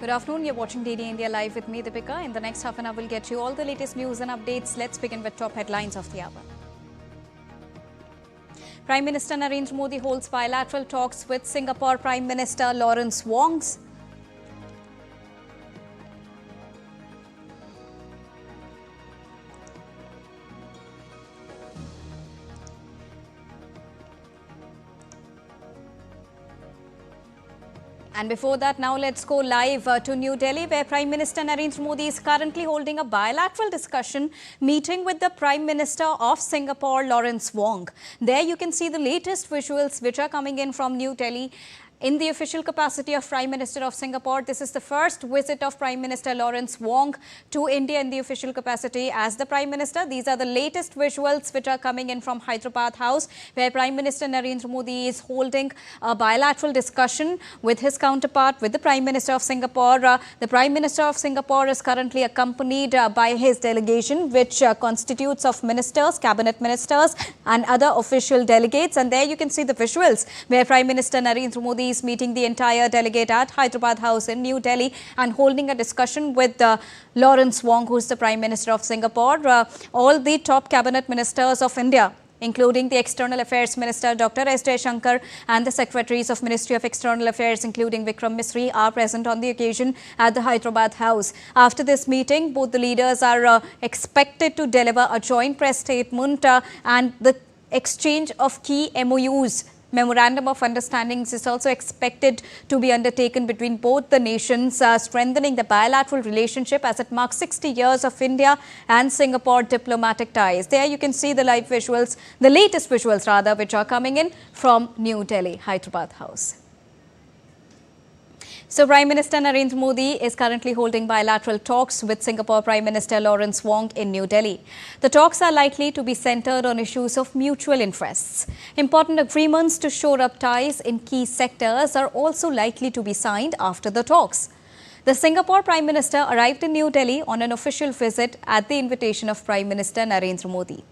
Good afternoon, you're watching DD India Live with me, Deepika. In the next half an hour, we'll get you all the latest news and updates. Let's begin with top headlines of the hour. Prime Minister Narendra Modi holds bilateral talks with Singapore Prime Minister Lawrence Wong. And before that, now let's go live to New Delhi, where Prime Minister Narendra Modi is currently holding a bilateral discussion meeting with the Prime Minister of Singapore, Lawrence Wong. There you can see the latest visuals which are coming in from New Delhi. In the official capacity of Prime Minister of Singapore, this is the first visit of Prime Minister Lawrence Wong to India in the official capacity as the Prime Minister. These are the latest visuals which are coming in from Hyderabad House, where Prime Minister Narendra Modi is holding a bilateral discussion with his counterpart, with the Prime Minister of Singapore. The Prime Minister of Singapore is currently accompanied by his delegation, which constitutes of ministers, cabinet ministers and other official delegates. And there you can see the visuals where Prime Minister Narendra Modi is meeting the entire delegate at Hyderabad House in New Delhi and holding a discussion with Lawrence Wong, who is the Prime Minister of Singapore. All the top cabinet ministers of India, including the External Affairs Minister Dr. S. Jaishankar and the Secretaries of Ministry of External Affairs, including Vikram Misri, are present on the occasion at the Hyderabad House. After this meeting, both the leaders are expected to deliver a joint press statement and the exchange of key MOUs. Memorandum of Understandings is also expected to be undertaken between both the nations, strengthening the bilateral relationship as it marks 60 years of India and Singapore diplomatic ties. There you can see the live visuals, the latest visuals rather, which are coming in from New Delhi, Hyderabad House. So, Prime Minister Narendra Modi is currently holding bilateral talks with Singapore Prime Minister Lawrence Wong in New Delhi. The talks are likely to be centered on issues of mutual interests. Important agreements to shore up ties in key sectors are also likely to be signed after the talks. The Singapore Prime Minister arrived in New Delhi on an official visit at the invitation of Prime Minister Narendra Modi.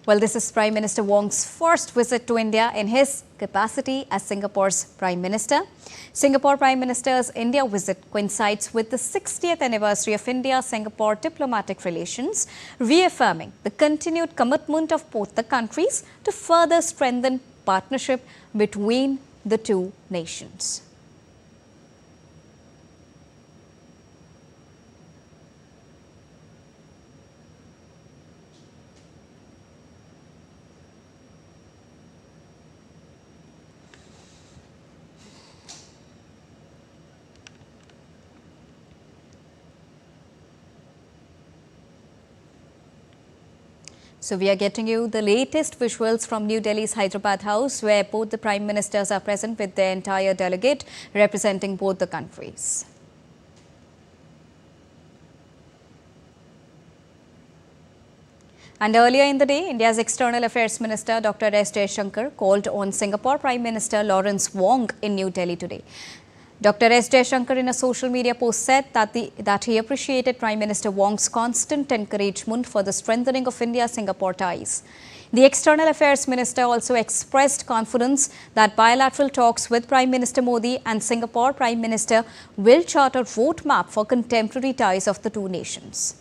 Well, this is Prime Minister Wong's first visit to India in his capacity as Singapore's Prime Minister. Singapore Prime Minister's India visit coincides with the 60th anniversary of India-Singapore diplomatic relations, reaffirming the continued commitment of both the countries to further strengthen partnership between the two nations. So we are getting you the latest visuals from New Delhi's Hyderabad House, where both the Prime Ministers are present with their entire delegate representing both the countries. And earlier in the day, India's External Affairs Minister Dr. S. Jaishankar called on Singapore Prime Minister Lawrence Wong in New Delhi today. Dr. S. Jaishankar in a social media post said that he appreciated Prime Minister Wong's constant encouragement for the strengthening of India-Singapore ties. The External Affairs Minister also expressed confidence that bilateral talks with Prime Minister Modi and Singapore Prime Minister will chart a roadmap for contemporary ties of the two nations.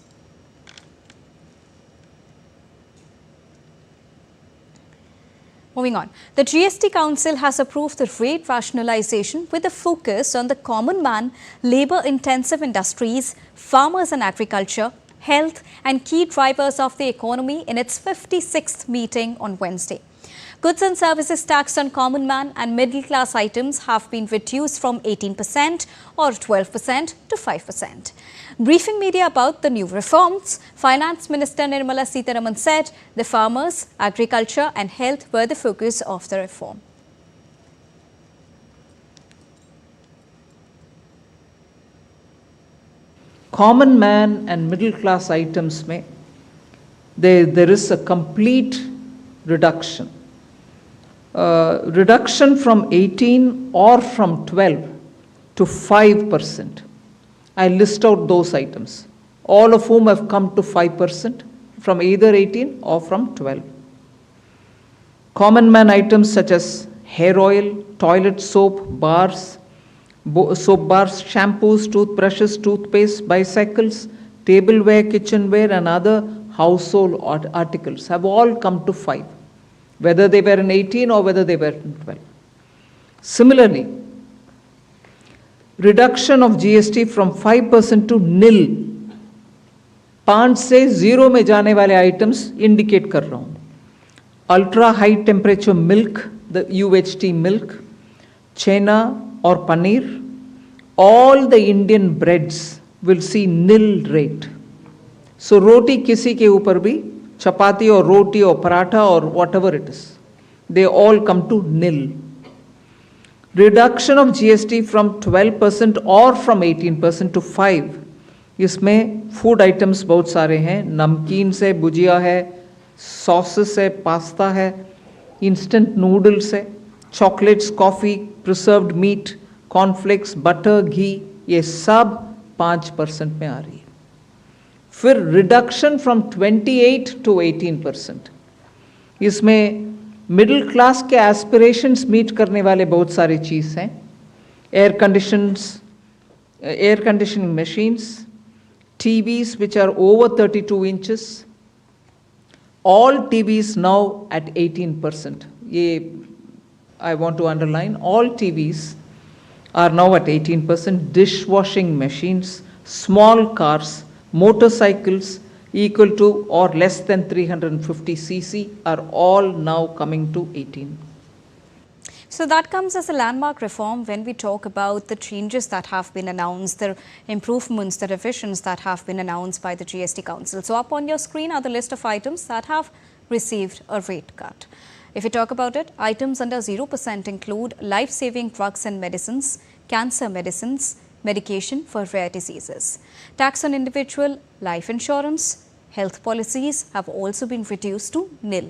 Moving on, the GST Council has approved the rate rationalization with a focus on the common man, labour-intensive industries, farmers and agriculture, health and key drivers of the economy in its 56th meeting on Wednesday. Goods and services tax on common man and middle class items have been reduced from 18% or 12% to 5%. Briefing media about the new reforms, Finance Minister Nirmala Sitharaman said the farmers, agriculture and health were the focus of the reform. Common man and middle class items there is a complete reduction. Reduction from 18 or from 12 to 5%. I list out those items, all of whom have come to 5% from either 18 or from 12. Common man items such as hair oil, toilet soap, bars, soap bars, shampoos, toothbrushes, toothpaste, bicycles, tableware, kitchenware, and other household articles have all come to 5, whether they were in 18 or whether they were in 12. Similarly, reduction of GST from 5% to nil, 5 से 0 में जाने वाले items indicate कर रहा हूँ. Ultra high temperature milk, the UHT milk, chena or paneer, all the Indian breads will see nil rate. So roti kisi ke upar bhi, chapati or roti or paratha or whatever it is, they all come to nil. Reduction of GST from 12% or from 18% to 5, इसमें food items बहुत सारे हैं, नमकीन से भुजिया है, sauces है, pasta है, instant noodles है, chocolates, coffee, preserved meat, cornflakes, butter, ghee, ये सब 5% में आ रही है. फिर रिडक्शन फ्रॉम 28 to 18%, इसमें मिडिल क्लास के एस्पिरेशंस मीट करने वाले बहुत सारे चीज़ हैं. Air conditioning machines, TVs which are over 32 inches, all TVs now at 18%. I want to underline, all TVs are now at 18%. Dishwashing machines, small cars, motorcycles equal to or less than 350 cc are all now coming to 18. So that comes as a landmark reform when we talk about the changes that have been announced, the improvements, the revisions that have been announced by the GST Council. So up on your screen are the list of items that have received a rate cut. If you talk about it, items under 0% include life-saving drugs and medicines, cancer medicines, medication for rare diseases. Tax on individual life insurance, health policies have also been reduced to nil.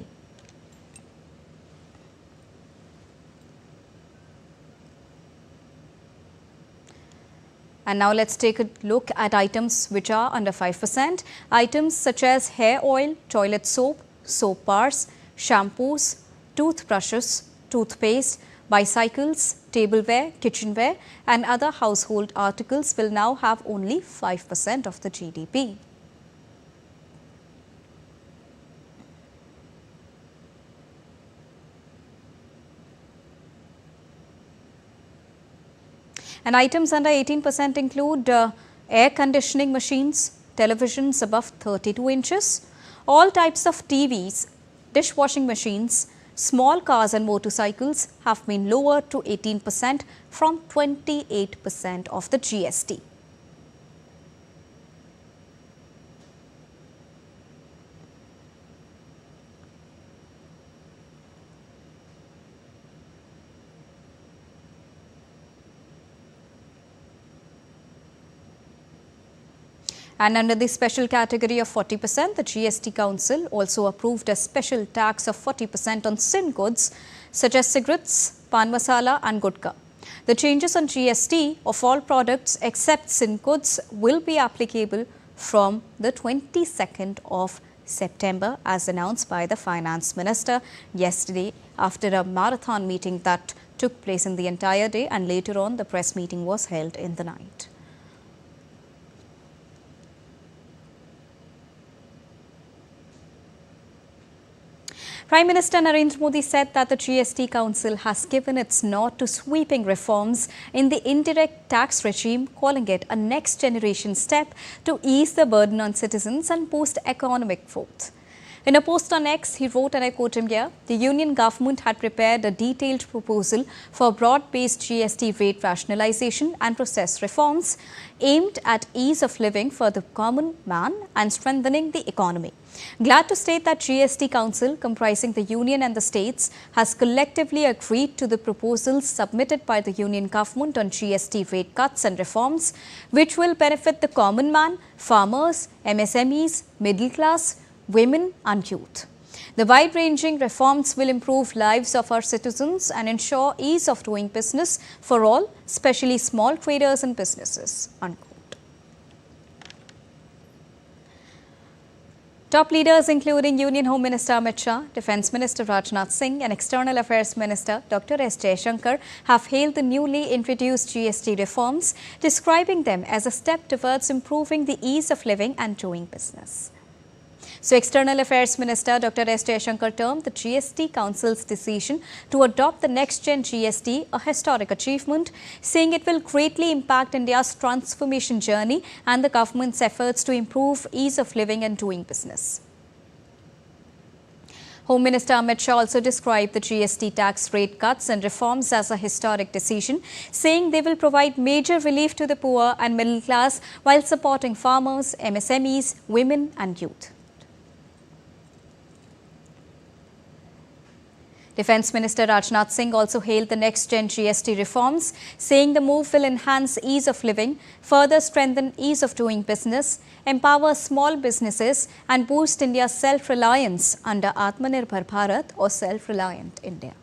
And now let's take a look at items which are under 5%. Items such as hair oil, toilet soap, soap bars, shampoos, toothbrushes, toothpaste, bicycles, tableware, kitchenware and other household articles will now have only 5% of the GDP. And items under 18% include air conditioning machines, televisions above 32 inches, all types of TVs, dishwashing machines, small cars and motorcycles have been lowered to 18% from 28% of the GST. And under the special category of 40%, the GST Council also approved a special tax of 40% on sin goods such as cigarettes, pan masala and gutka. The changes on GST of all products except sin goods will be applicable from the 22nd of September as announced by the Finance Minister yesterday after a marathon meeting that took place in the entire day, and later on the press meeting was held in the night. Prime Minister Narendra Modi said that the GST Council has given its nod to sweeping reforms in the indirect tax regime, calling it a next-generation step to ease the burden on citizens and boost economic growth. In a post on X, he wrote, and I quote him here, the Union government had prepared a detailed proposal for broad-based GST rate rationalization and process reforms aimed at ease of living for the common man and strengthening the economy. Glad to state that GST Council, comprising the Union and the states, has collectively agreed to the proposals submitted by the Union government on GST rate cuts and reforms, which will benefit the common man, farmers, MSMEs, middle class, women and youth. The wide-ranging reforms will improve lives of our citizens and ensure ease of doing business for all, especially small traders and businesses. Unquote. Top leaders including Union Home Minister Amit Shah, Defence Minister Rajnath Singh and External Affairs Minister Dr. S. Jaishankar have hailed the newly introduced GST reforms, describing them as a step towards improving the ease of living and doing business. So, External Affairs Minister Dr. S. Jaishankar termed the GST Council's decision to adopt the next-gen GST a historic achievement, saying it will greatly impact India's transformation journey and the government's efforts to improve ease of living and doing business. Home Minister Amit Shah also described the GST tax rate cuts and reforms as a historic decision, saying they will provide major relief to the poor and middle class while supporting farmers, MSMEs, women and youth. Defence Minister Rajnath Singh also hailed the next-gen GST reforms, saying the move will enhance ease of living, further strengthen ease of doing business, empower small businesses and boost India's self-reliance under Atmanirbhar Bharat or Self-Reliant India.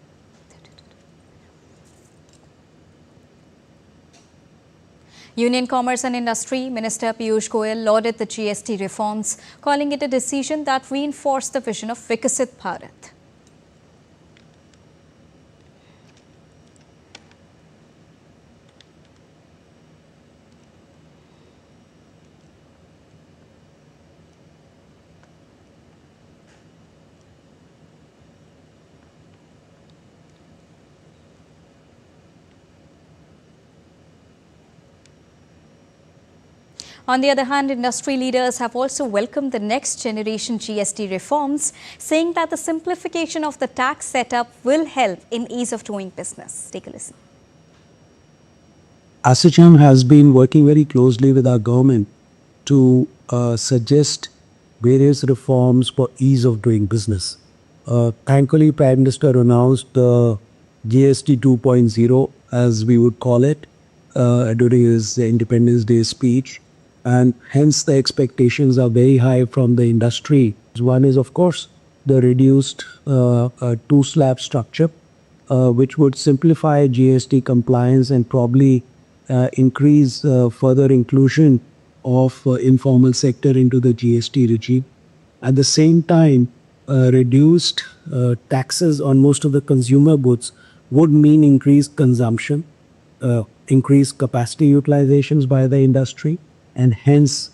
Union Commerce and Industry Minister Piyush Goyal lauded the GST reforms, calling it a decision that reinforced the vision of Viksit Bharat. On the other hand, industry leaders have also welcomed the next generation GST reforms, saying that the simplification of the tax setup will help in ease of doing business. Take a listen. ASSOCHAM has been working very closely with our government to suggest various reforms for ease of doing business. Thankfully, Prime Minister announced the GST 2.0, as we would call it, during his Independence Day speech. And hence the expectations are very high from the industry. One is, of course, the reduced two-slab structure, which would simplify GST compliance and probably increase further inclusion of informal sector into the GST regime. At the same time, reduced taxes on most of the consumer goods would mean increased consumption, increased capacity utilizations by the industry, and hence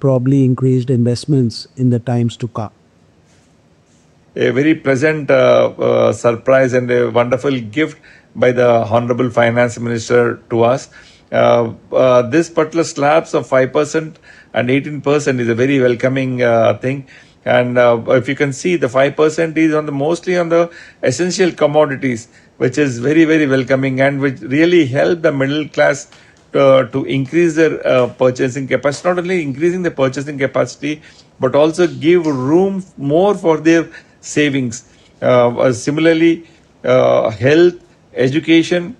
probably increased investments in the times to come. A very pleasant surprise and a wonderful gift by the Honorable Finance Minister to us. This particular slabs of 5% and 18% is a very welcoming thing. And if you can see, the 5% is on the mostly on the essential commodities, which is very, very welcoming and which really help the middle class to increase their purchasing capacity, not only increasing the purchasing capacity, but also give room more for their savings. Similarly, health, education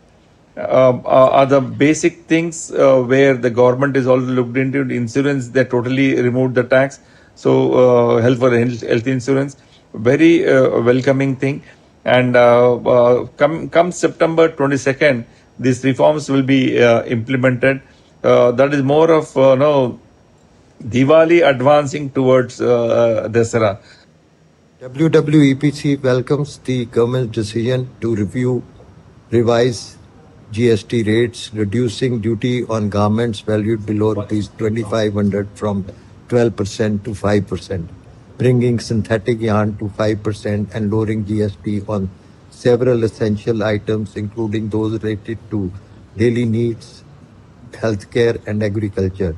are the basic things where the government is also looked into. Insurance, they totally removed the tax. So health for health insurance, very welcoming thing. And come September 22nd, these reforms will be implemented. That is more of Diwali advancing towards Dasara. WWEPC welcomes the government's decision to revise GST rates, reducing duty on garments valued below Rs 2,500 from 12% to 5%, bringing synthetic yarn to 5% and lowering GST on several essential items, including those related to daily needs, healthcare and agriculture.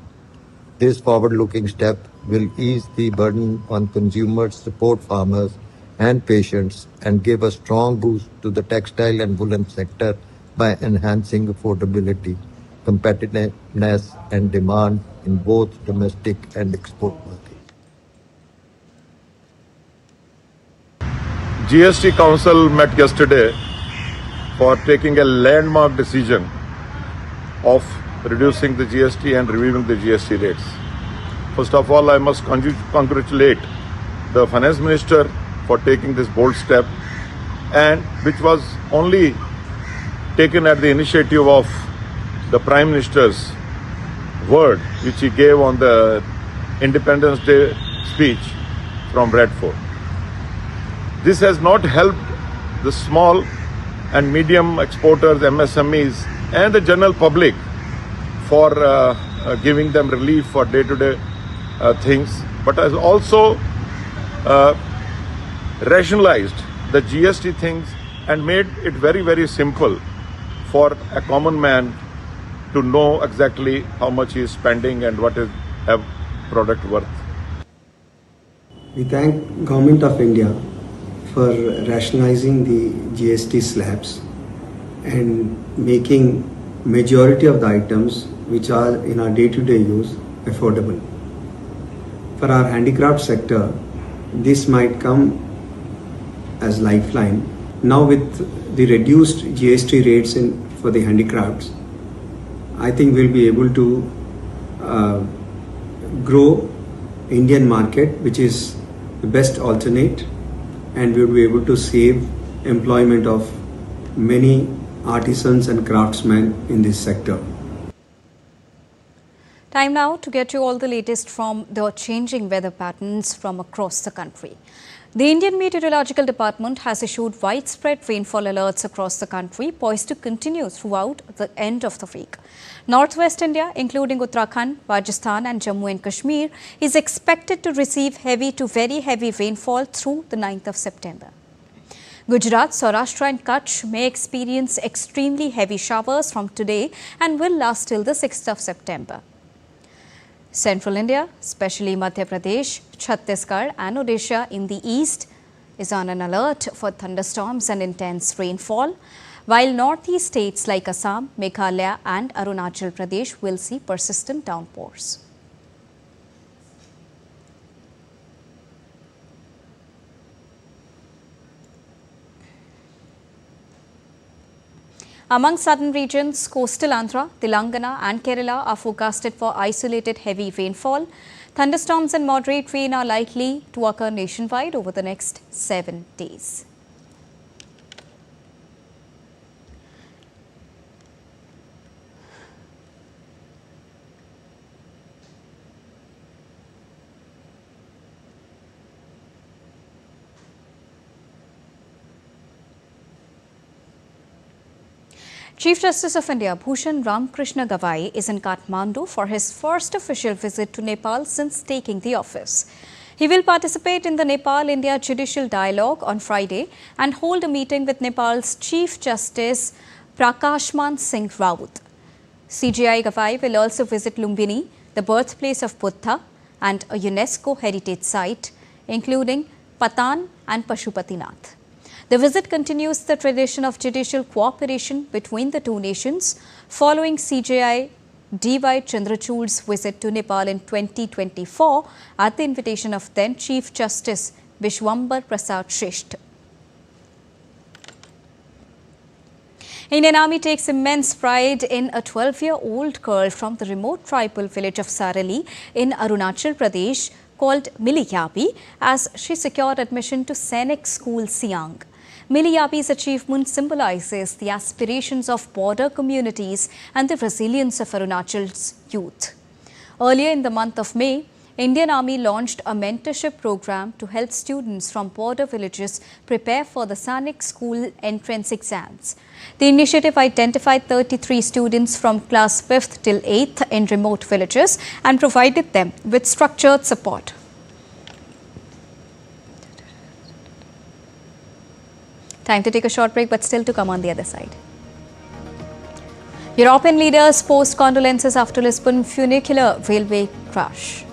This forward-looking step will ease the burden on consumers, support farmers and patients, and give a strong boost to the textile and woolen sector by enhancing affordability, competitiveness and demand in both domestic and export markets. GST Council met yesterday for taking a landmark decision of reducing the GST and reviewing the GST rates. First of all, I must congratulate the Finance Minister for taking this bold step, and which was only taken at the initiative of the Prime Minister's word, which he gave on the Independence Day speech, from Red Fort. This has not helped the small and medium exporters, MSMEs, and the general public for giving them relief for day-to-day things, but has also rationalized the GST things and made it very, very simple for a common man to know exactly how much he is spending and what is a product worth. We thank Government of India for rationalizing the GST slabs and making majority of the items which are in our day-to-day use affordable. For our handicraft sector, this might come as lifeline. Now with the reduced GST rates for the handicrafts, I think we'll be able to grow Indian market, which is the best alternate, and we'll be able to save employment of many artisans and craftsmen in this sector. Time now to get you all the latest from the changing weather patterns from across the country. The Indian Meteorological Department has issued widespread rainfall alerts across the country, poised to continue throughout the end of the week. Northwest India, including Uttarakhand, Rajasthan and Jammu and Kashmir, is expected to receive heavy to very heavy rainfall through the 9th of September. Gujarat, Saurashtra and Kutch may experience extremely heavy showers from today and will last till the 6th of September. Central India, especially Madhya Pradesh, Chhattisgarh and Odisha in the east, is on an alert for thunderstorms and intense rainfall, while northeast states like Assam, Meghalaya and Arunachal Pradesh will see persistent downpours. Among southern regions, coastal Andhra, Telangana and Kerala are forecasted for isolated heavy rainfall. Thunderstorms and moderate rain are likely to occur nationwide over the next 7 days. Chief Justice of India Bhushan Ramkrishna Gavai is in Kathmandu for his first official visit to Nepal since taking the office. He will participate in the Nepal-India Judicial Dialogue on Friday and hold a meeting with Nepal's Chief Justice Prakashman Singh Raut. CJI Gavai will also visit Lumbini, the birthplace of Buddha, and a UNESCO heritage site, including Patan and Pashupatinath. The visit continues the tradition of judicial cooperation between the two nations, following CJI D.Y. Chandrachud's visit to Nepal in 2024 at the invitation of then Chief Justice Vishwambar Prasad Shrestha. Indian Army takes immense pride in a 12-year-old girl from the remote tribal village of Sarali in Arunachal Pradesh called Miliyapi, as she secured admission to Sainik School Siang. Miliyapi's achievement symbolizes the aspirations of border communities and the resilience of Arunachal's youth. Earlier in the month of May, Indian Army launched a mentorship program to help students from border villages prepare for the Sainik School entrance exams. The initiative identified 33 students from class 5th till 8th in remote villages and provided them with structured support. Time to take a short break, but still to come on the other side. European leaders post condolences after Lisbon funicular railway crash.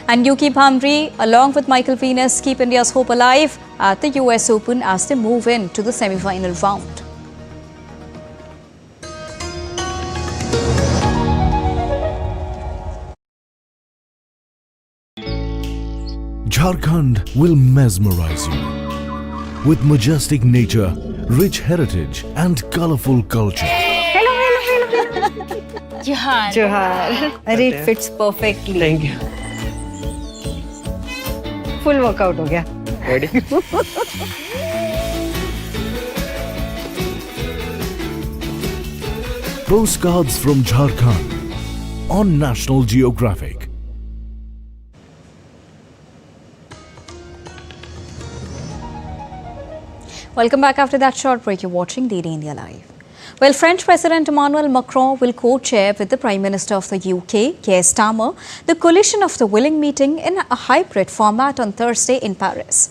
And Yuki Bhamri, along with Michael Venus, keep India's hope alive at the US Open as they move into the semi-final round. Jharkhand will mesmerize you with majestic nature, rich heritage and colorful culture. Johar. It fits perfectly. Thank you. Full workout ho gaya. Ready? Postcards from Jharkhand on National Geographic. Welcome back after that short break. You're watching DD India Live. Well, French President Emmanuel Macron will co-chair with the Prime Minister of the UK, Keir Starmer, the Coalition of the Willing meeting in a hybrid format on Thursday in Paris.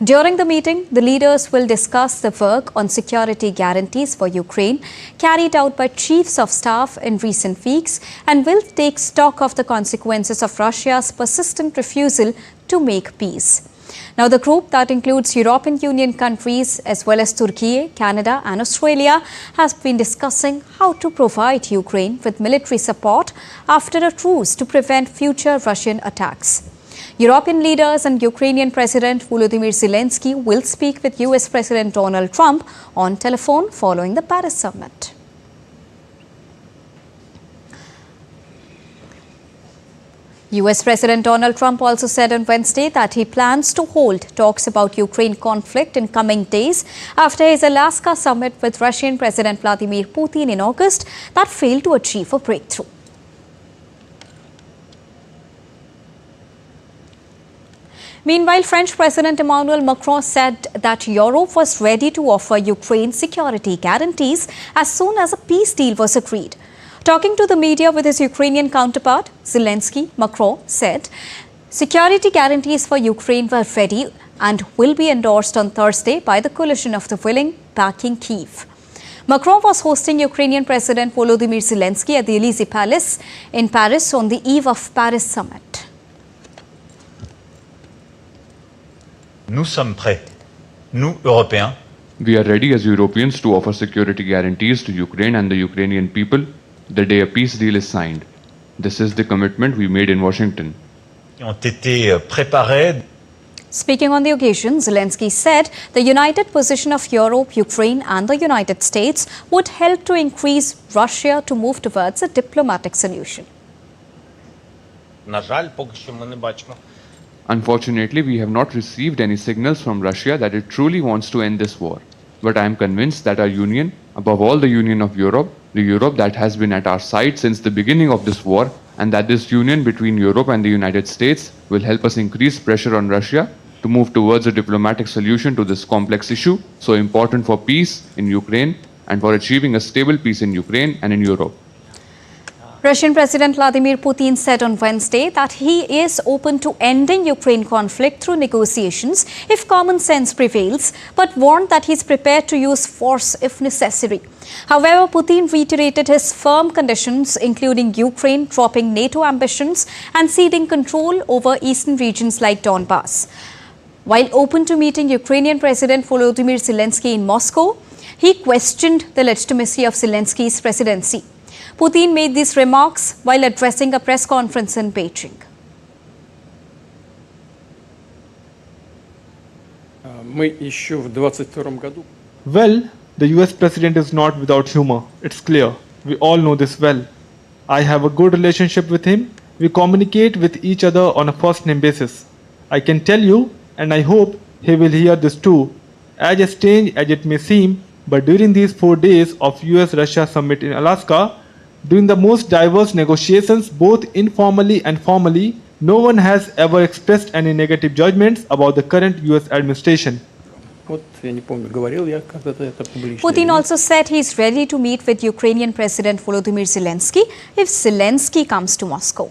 During the meeting, the leaders will discuss the work on security guarantees for Ukraine carried out by chiefs of staff in recent weeks and will take stock of the consequences of Russia's persistent refusal to make peace. Now, the group that includes European Union countries as well as Turkey, Canada and Australia has been discussing how to provide Ukraine with military support after a truce to prevent future Russian attacks. European leaders and Ukrainian President Volodymyr Zelensky will speak with US President Donald Trump on telephone following the Paris summit. US President Donald Trump also said on Wednesday that he plans to hold talks about Ukraine conflict in coming days after his Alaska summit with Russian President Vladimir Putin in August that failed to achieve a breakthrough. Meanwhile, French President Emmanuel Macron said that Europe was ready to offer Ukraine security guarantees as soon as a peace deal was agreed. Talking to the media with his Ukrainian counterpart, Macron said security guarantees for Ukraine were ready and will be endorsed on Thursday by the Coalition of the Willing, backing Kyiv. Macron was hosting Ukrainian President Volodymyr Zelensky at the Élysée Palace in Paris on the eve of Paris summit. Nous sommes prêts, nous, Européens. We are ready as Europeans to offer security guarantees to Ukraine and the Ukrainian people the day a peace deal is signed. This is the commitment we made in Washington. Ont été préparés. Speaking on the occasion, Zelensky said the united position of Europe, Ukraine and the United States would help to increase Russia to move towards a diplomatic solution. На жаль, поки що ми не бачимо. Unfortunately, we have not received any signals from Russia that it truly wants to end this war. But I am convinced that our union, above all the Union of Europe, the Europe that has been at our side since the beginning of this war, and that this union between Europe and the United States will help us increase pressure on Russia to move towards a diplomatic solution to this complex issue, so important for peace in Ukraine and for achieving a stable peace in Ukraine and in Europe. Russian President Vladimir Putin said on Wednesday that he is open to ending Ukraine conflict through negotiations if common sense prevails, but warned that he is prepared to use force if necessary. However, Putin reiterated his firm conditions, including Ukraine dropping NATO ambitions and ceding control over eastern regions like Donbass. While open to meeting Ukrainian President Volodymyr Zelensky in Moscow, he questioned the legitimacy of Zelensky's presidency. Putin made these remarks while addressing a press conference in Beijing. Well, the US president is not without humor. It's clear. We all know this well. I have a good relationship with him. We communicate with each other on a first-name basis. I can tell you, and I hope he will hear this too, as strange as it may seem, but during these 4 days of US-Russia summit in Alaska, during the most diverse negotiations, both informally and formally, no one has ever expressed any negative judgments about the current US administration. Putin also said he is ready to meet with Ukrainian President Volodymyr Zelensky if Zelensky comes to Moscow.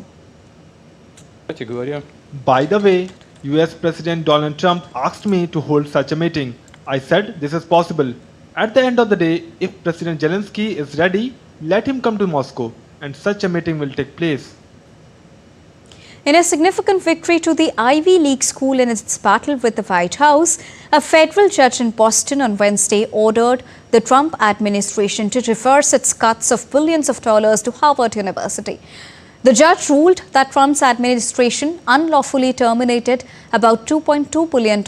By the way, US President Donald Trump asked me to hold such a meeting. I said this is possible. At the end of the day, if President Zelensky is ready, let him come to Moscow and such a meeting will take place. In a significant victory to the Ivy League school in its battle with the White House, a federal judge in Boston on Wednesday ordered the Trump administration to reverse its cuts of billions of dollars to Harvard University. The judge ruled that Trump's administration unlawfully terminated about $2.2 billion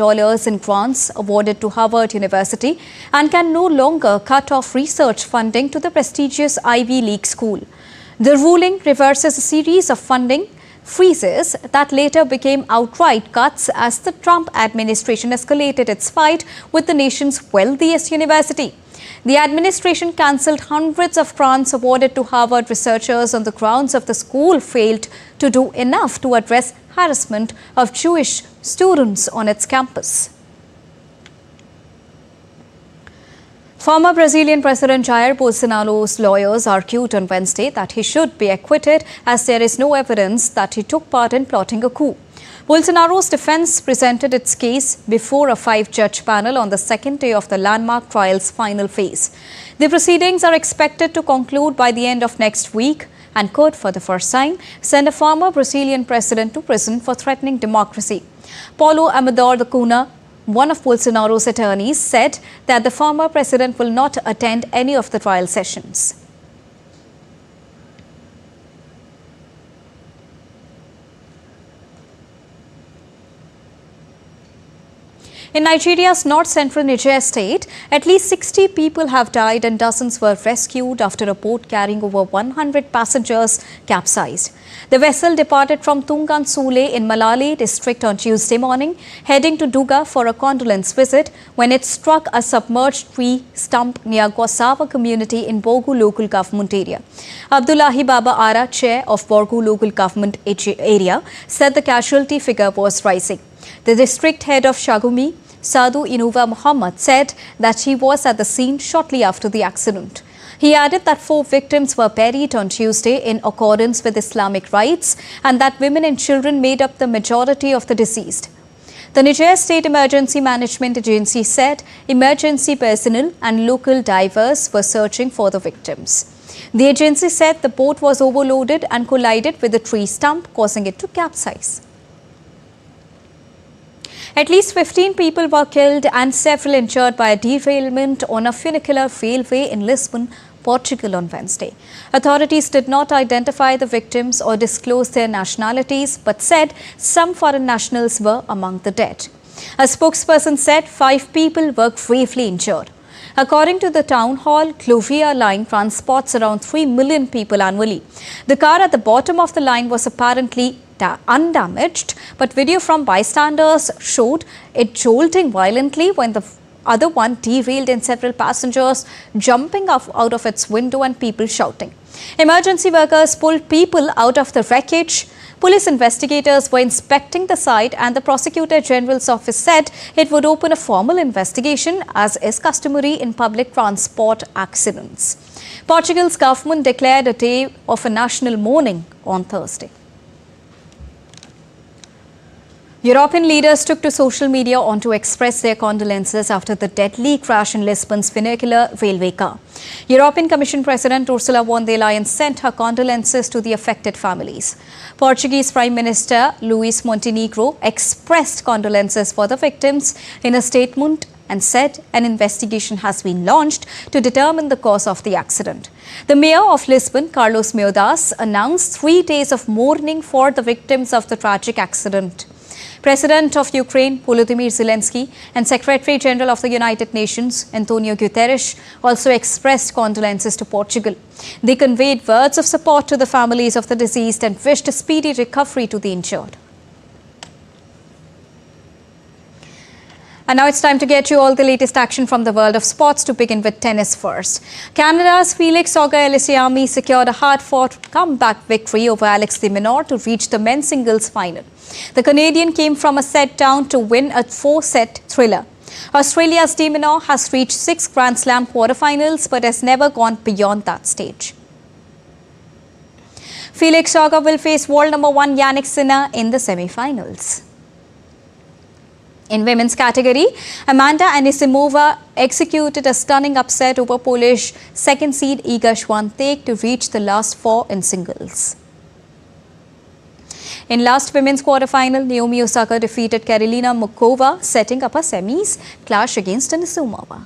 in grants awarded to Harvard University and can no longer cut off research funding to the prestigious Ivy League school. The ruling reverses a series of funding freezes that later became outright cuts as the Trump administration escalated its fight with the nation's wealthiest university. The administration cancelled hundreds of grants awarded to Harvard researchers on the grounds of the school failed to do enough to address harassment of Jewish students on its campus. Former Brazilian President Jair Bolsonaro's lawyers argued on Wednesday that he should be acquitted as there is no evidence that he took part in plotting a coup. Bolsonaro's defense presented its case before a 5-judge panel on the second day of the landmark trial's final phase. The proceedings are expected to conclude by the end of next week and could, for the first time, send a former Brazilian president to prison for threatening democracy. Paulo Amador da Cunha, one of Bolsonaro's attorneys, said that the former president will not attend any of the trial sessions. In Nigeria's north-central Niger state, at least 60 people have died and dozens were rescued after a boat carrying over 100 passengers capsized. The vessel departed from Tungan Sule in Malale district on Tuesday morning, heading to Duga for a condolence visit when it struck a submerged tree stump near Gosawa community in Borgu local government area. Abdullahi Baba Ara, chair of Borgu local government area, said the casualty figure was rising. The district head of Shagumi, Sadhu Inuva Muhammad, said that he was at the scene shortly after the accident. He added that 4 victims were buried on Tuesday in accordance with Islamic rites and that women and children made up the majority of the deceased. The Niger State Emergency Management Agency said emergency personnel and local divers were searching for the victims. The agency said the boat was overloaded and collided with a tree stump, causing it to capsize. At least 15 people were killed and several injured by a derailment on a funicular railway in Lisbon, Portugal on Wednesday. Authorities did not identify the victims or disclose their nationalities, but said some foreign nationals were among the dead. A spokesperson said 5 people were gravely injured. According to the town hall, Clovia line transports around 3 million people annually. The car at the bottom of the line was apparently undamaged, but video from bystanders showed it jolting violently when the other one derailed and several passengers jumping out of its window and people shouting. Emergency workers pulled people out of the wreckage. Police investigators were inspecting the site and the Prosecutor General's office said it would open a formal investigation as is customary in public transport accidents. Portugal's government declared a day of a national mourning on Thursday. European leaders took to social media to express their condolences after the deadly crash in Lisbon's funicular railway car. European Commission President Ursula von der Leyen sent her condolences to the affected families. Portuguese Prime Minister Luís Montenegro expressed condolences for the victims in a statement and said an investigation has been launched to determine the cause of the accident. The Mayor of Lisbon, Carlos Moedas, announced 3 days of mourning for the victims of the tragic accident. President of Ukraine, Volodymyr Zelensky, and Secretary General of the United Nations, Antonio Guterres, also expressed condolences to Portugal. They conveyed words of support to the families of the deceased and wished a speedy recovery to the injured. And now it's time to get you all the latest action from the world of sports, to begin with tennis first. Canada's Felix Auger-Aliassime secured a hard-fought comeback victory over Alex de Minaur to reach the men's singles final. The Canadian came from a set down to win a 4-set thriller. Australia's de Minaur has reached 6 Grand Slam quarterfinals but has never gone beyond that stage. Felix Auger will face world number 1 Jannik Sinner in the semi-finals. In women's category, Amanda Anisimova executed a stunning upset over Polish second seed Iga Świątek to reach the last 4 in singles. In last women's quarterfinal, Naomi Osaka defeated Karolina Mukova, setting up a semis clash against Anisimova.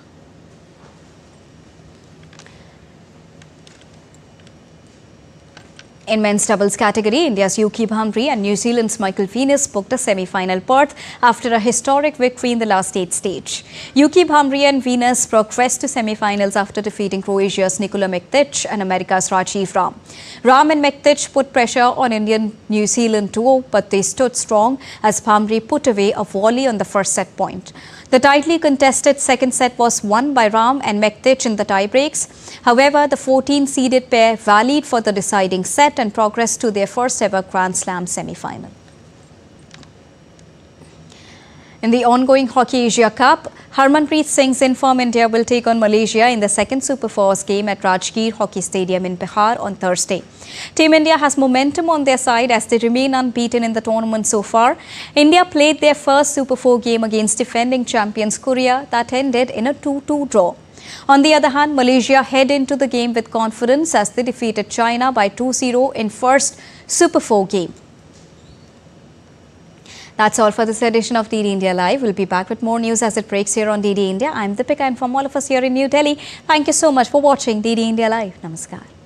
In men's doubles category, India's Yuki Bhamri and New Zealand's Michael Venus booked a semi-final berth after a historic victory in the last 8 stage. Yuki Bhamri and Venus progressed to semi-finals after defeating Croatia's Nikola Mektic and America's Rajiv Ram. Ram and Mektic put pressure on Indian-New Zealand duo, but they stood strong as Bhamri put away a volley on the first set point. The tightly contested second set was won by Ram and Mektic in the tie-breaks. However, the 14-seeded pair rallied for the deciding set and progressed to their first-ever Grand Slam semi-final. In the ongoing Hockey Asia Cup, Harmanpreet Singh's Inform India will take on Malaysia in the second Super Fours game at Rajgir Hockey Stadium in Bihar on Thursday. Team India has momentum on their side as they remain unbeaten in the tournament so far. India played their first Super 4 game against defending champions Korea that ended in a 2-2 draw. On the other hand, Malaysia head into the game with confidence as they defeated China by 2-0 in first Super 4 game. That's all for this edition of DD India Live. We'll be back with more news as it breaks here on DD India. I'm Deepika, and from all of us here in New Delhi, thank you so much for watching DD India Live. Namaskar.